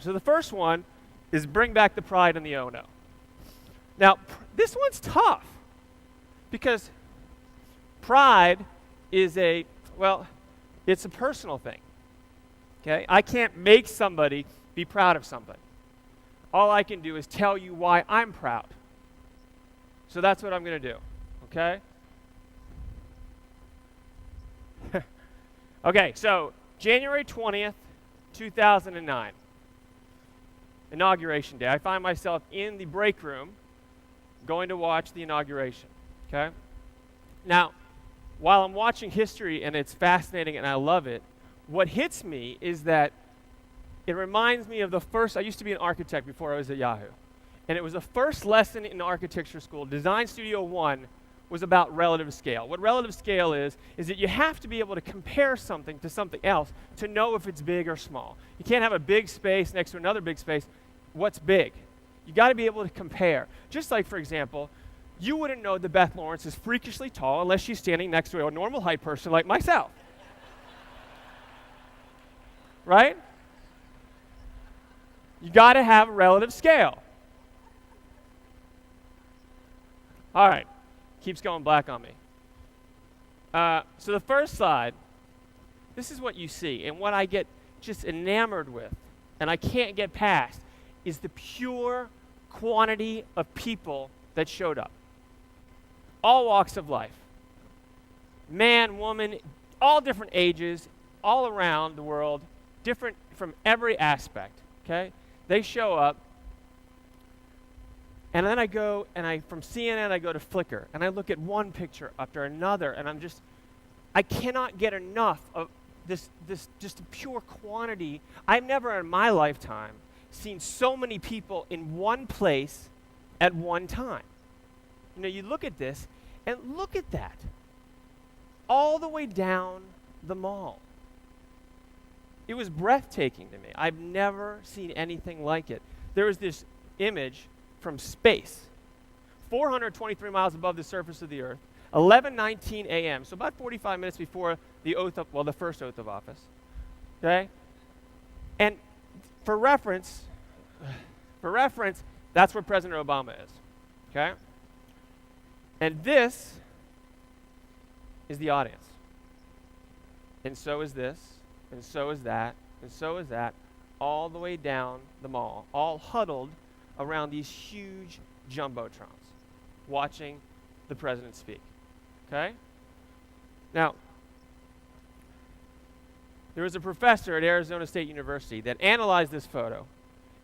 So the first one is bring back the pride and the oh no. Now, this one's tough because pride is it's a personal thing. Okay? I can't make somebody be proud of somebody. All I can do is tell you why I'm proud. So that's what I'm going to do. Okay? Okay, so January 20th, 2009. Inauguration day. I find myself in the break room going to watch the inauguration. Okay? Now, while I'm watching history and it's fascinating and I love it, what hits me is that it reminds me of I used to be an architect before I was at Yahoo. And it was the first lesson in architecture school, Design Studio 1, was about relative scale. What relative scale is that you have to be able to compare something to something else to know if it's big or small. You can't have a big space next to another big space. What's big? You got to be able to compare. Just like, for example, you wouldn't know that Beth Lawrence is freakishly tall unless she's standing next to a normal height person like myself. Right? You got to have a relative scale. All right. Keeps going black on me. So the first slide, this is what you see. And what I get just enamored with, and I can't get past, is the pure quantity of people that showed up. All walks of life. Man, woman, all different ages, all around the world, different from every aspect, okay? They show up. And then from CNN, I go to Flickr, and I look at one picture after another, and I cannot get enough of this just a pure quantity. I've never in my lifetime seen so many people in one place at one time. You know, you look at this, and look at that. All the way down the mall. It was breathtaking to me. I've never seen anything like it. There was this image from space, 423 miles above the surface of the earth, 11:19 a.m., so about 45 minutes before the first oath of office, okay? And for reference, that's where President Obama is, okay? And this is the audience. And so is this, and so is that, and so is that, all the way down the mall, all huddled around these huge jumbotrons, watching the president speak, okay? Now, there was a professor at Arizona State University that analyzed this photo,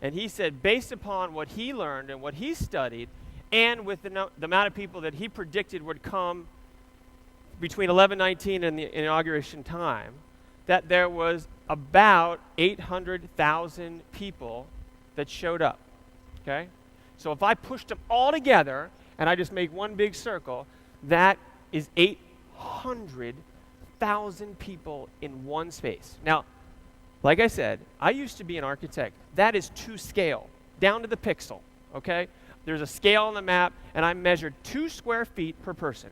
and he said based upon what he learned and what he studied, and with the amount of people that he predicted would come between 11:19 and the inauguration time, that there was about 800,000 people that showed up. Okay? So if I pushed them all together and I just make one big circle, that is 800,000 people in one space. Now, like I said, I used to be an architect. That is to scale, down to the pixel. Okay? There's a scale on the map, and I measured 2 square feet per person.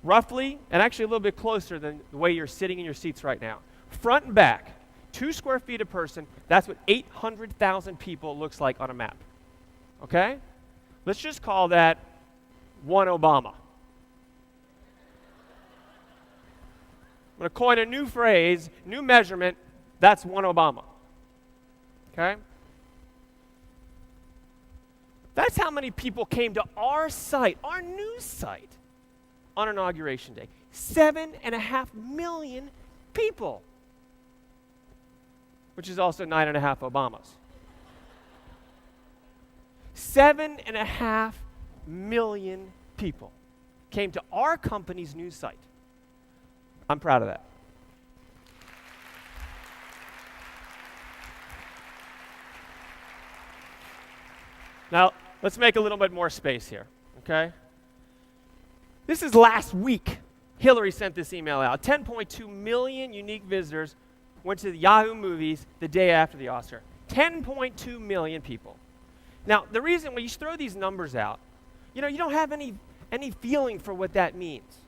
Roughly, and actually a little bit closer than the way you're sitting in your seats right now. Front and back, 2 square feet a person. That's what 800,000 people looks like on a map. Okay? Let's just call that one Obama. I'm going to coin a new phrase, new measurement. That's one Obama. Okay? That's how many people came to our site, our news site, on Inauguration Day. 7.5 million people, which is also 9.5 Obamas. 7.5 million people came to our company's news site. I'm proud of that. Now, let's make a little bit more space here, okay? This is last week. Hillary sent this email out. 10.2 million unique visitors went to the Yahoo movies the day after the Oscar. 10.2 million people. Now, the reason when you throw these numbers out, you don't have any feeling for what that means.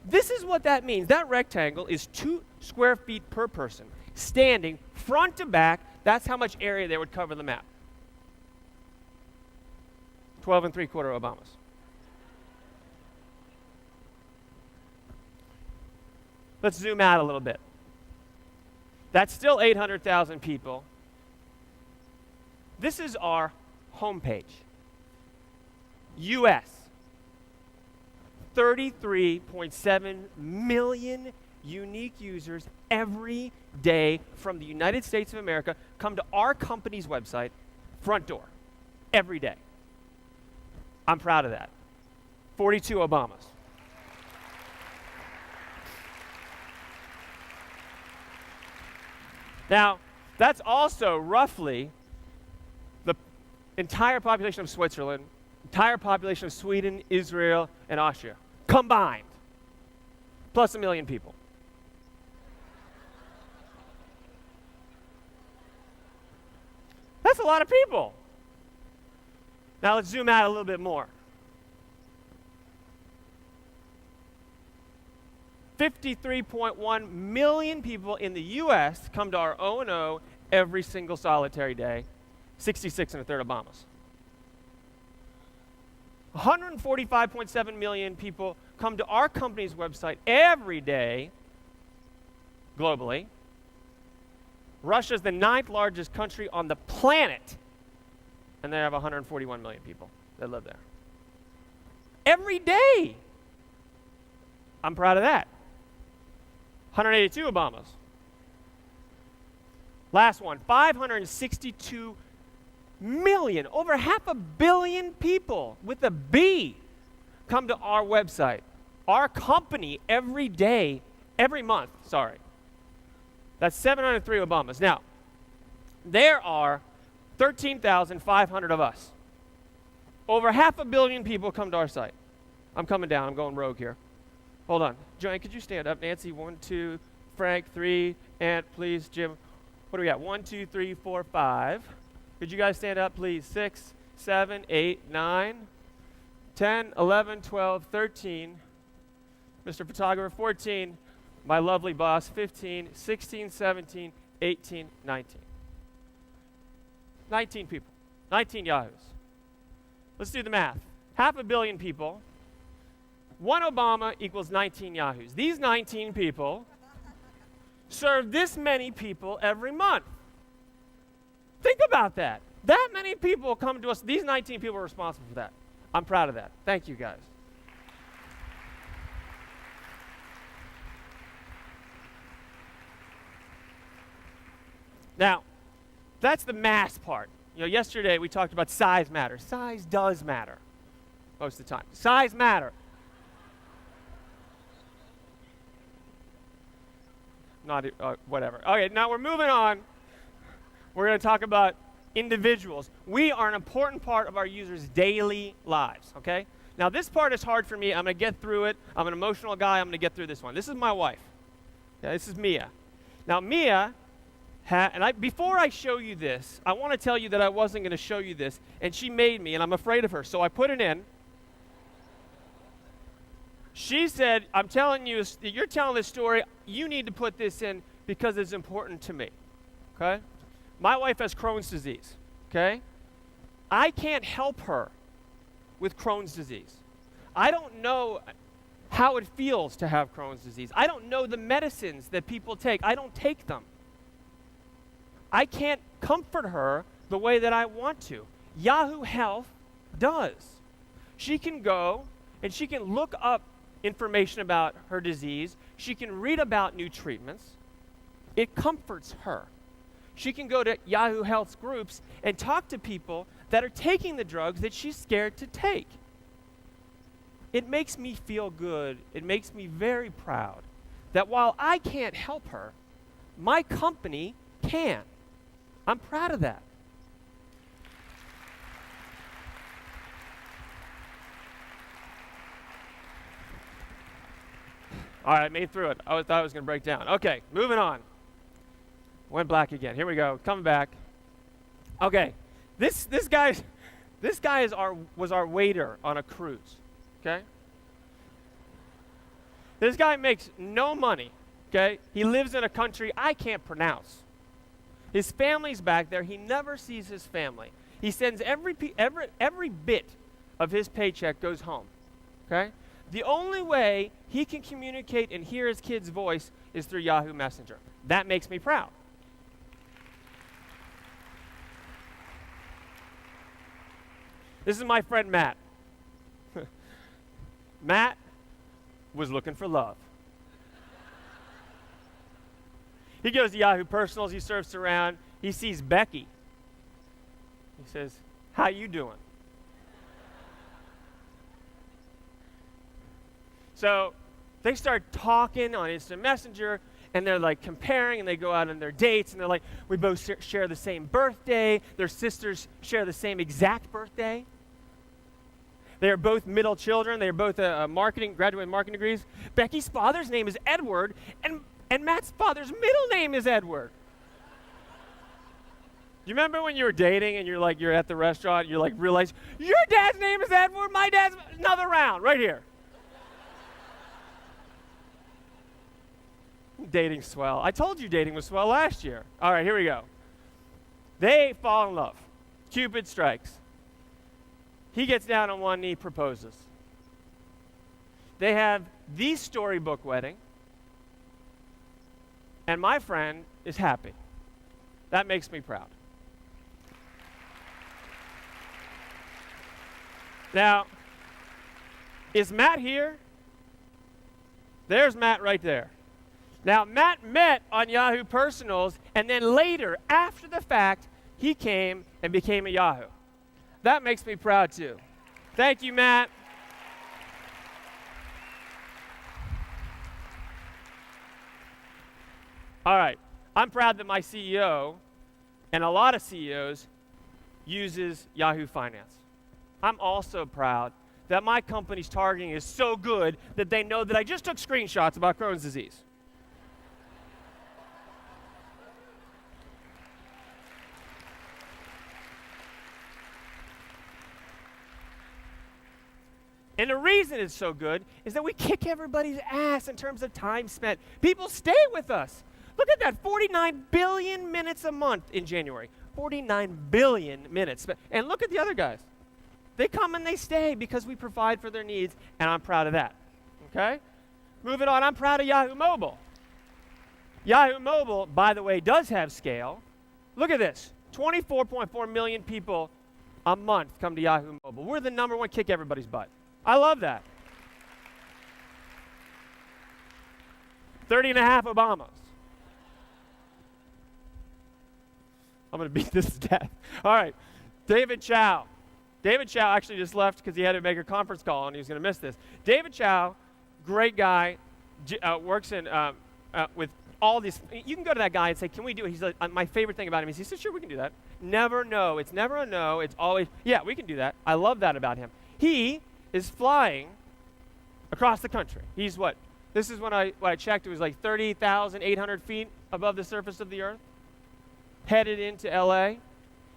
This is what that means. That rectangle is 2 square feet per person, standing front to back, That's how much area they would cover the map. 12 and 3/4 Obamas. Let's zoom out a little bit. That's still 800,000 people. This is our homepage. US. 33.7 million unique users every day from the United States of America come to our company's website, front door, every day. I'm proud of that. 42 Obamas. Now, that's also roughly the entire population of Switzerland, entire population of Sweden, Israel, and Austria, combined, plus 1 million people. That's a lot of people. Now let's zoom out a little bit more. 53.1 million people in the US come to our O&O every single solitary day, 66 1/3 Obamas. 145.7 million people come to our company's website every day, globally. Russia is the 9th largest country on the planet, and they have 141 million people that live there. Every day. I'm proud of that. 182 Obamas. Last one, 562 million, over 500 million people with a B come to our website, our company every day, every month, sorry. That's 703 Obamas. Now, there are 13,500 of us. Over 500 million people come to our site. I'm coming down, I'm going rogue here. Hold on. Joanne, could you stand up? Nancy, 1, 2, Frank, 3, Ant, please, Jim. What do we got? 1, 2, 3, 4, 5. Could you guys stand up, please? 6, 7, 8, 9, 10, 11, 12, 13. Mr. Photographer, 14. My lovely boss, 15, 16, 17, 18, 19. 19 people. 19 Yahoos. Let's do the math. 500 million people. 1 Obama equals 19 Yahoos. These 19 people serve this many people every month. Think about that. That many people come to us. These 19 people are responsible for that. I'm proud of that. Thank you, guys. Now, that's the mass part. You know, yesterday we talked about size matters. Size does matter most of the time. Size matter. Not whatever. Okay, now we're moving on. We're going to talk about individuals. We are an important part of our users' daily lives, okay? Now, this part is hard for me. I'm going to get through it. I'm an emotional guy. I'm going to get through this one. This is my wife. Yeah, this is Mia. Now, Mia, before I show you this, I want to tell you that I wasn't going to show you this, and she made me, and I'm afraid of her, so I put it in. She said, I'm telling you, you're telling this story, you need to put this in because it's important to me, okay? My wife has Crohn's disease, okay? I can't help her with Crohn's disease. I don't know how it feels to have Crohn's disease. I don't know the medicines that people take. I don't take them. I can't comfort her the way that I want to. Yahoo Health does. She can go and she can look up information about her disease. She can read about new treatments. It comforts her. She can go to Yahoo Health's groups and talk to people that are taking the drugs that she's scared to take. It makes me feel good. It makes me very proud that while I can't help her, my company can. I'm proud of that. All right, I made through it. I thought I was going to break down. Okay, moving on. Went black again. Here we go. Coming back. Okay, this guy was our waiter on a cruise. Okay. This guy makes no money. Okay, he lives in a country I can't pronounce. His family's back there. He never sees his family. He sends every bit of his paycheck goes home. Okay? The only way he can communicate and hear his kid's voice is through Yahoo Messenger. That makes me proud. This is my friend Matt. Matt was looking for love. He goes to Yahoo Personals, he surfs around, he sees Becky. He says, "How you doing?" So they start talking on Instant Messenger, and they're like comparing, and they go out on their dates, and they're like, we both share the same birthday. Their sisters share the same exact birthday. They are both middle children. They are both graduated marketing degrees. Becky's father's name is Edward, and Matt's father's middle name is Edward. You remember when you were dating and you're at the restaurant, and you realize your dad's name is Edward, my dad's another round right here. Dating swell. I told you dating was swell last year. All right, here we go. They fall in love. Cupid strikes. He gets down on one knee, proposes. They have the storybook wedding, and my friend is happy. That makes me proud. Now, is Matt here? There's Matt right there. Now, Matt met on Yahoo Personals, and then later, after the fact, he came and became a Yahoo. That makes me proud, too. Thank you, Matt. All right. I'm proud that my CEO, and a lot of CEOs, uses Yahoo Finance. I'm also proud that my company's targeting is so good that they know that I just took screenshots about Crohn's disease. And the reason it's so good is that we kick everybody's ass in terms of time spent. People stay with us. Look at that, 49 billion minutes a month in January. 49 billion minutes. And look at the other guys. They come and they stay because we provide for their needs, and I'm proud of that. Okay? Moving on, I'm proud of Yahoo Mobile. Yahoo Mobile, by the way, does have scale. Look at this. 24.4 million people a month come to Yahoo Mobile. We're the number one kick everybody's butt. I love that. 30 and a half Obamas. I'm going to beat this to death. All right. David Chow. David Chow actually just left because he had to make a conference call and he was going to miss this. David Chow, great guy, works in with all these. You can go to that guy and say, "Can we do it?" He's like, my favorite thing about him is he says, "Sure, we can do that." Never no. It's never a no. It's always, yeah, we can do that. I love that about him. He is flying across the country. He's what? This is when I checked, it was like 30,800 feet above the surface of the earth, headed into LA.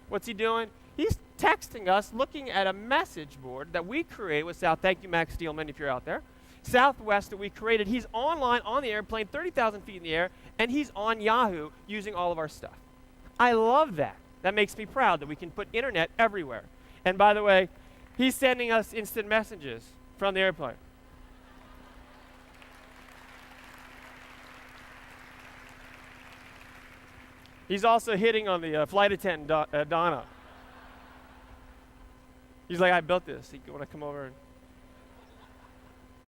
What's he doing? He's texting us, looking at a message board that we create with South. Thank you, Max Steelman, if you're out there. Southwest that we created. He's online on the airplane, 30,000 feet in the air, and he's on Yahoo using all of our stuff. I love that. That makes me proud that we can put internet everywhere. And by the way, he's sending us instant messages from the airplane. He's also hitting on the flight attendant, Donna. He's like, "I built this. You want to come over and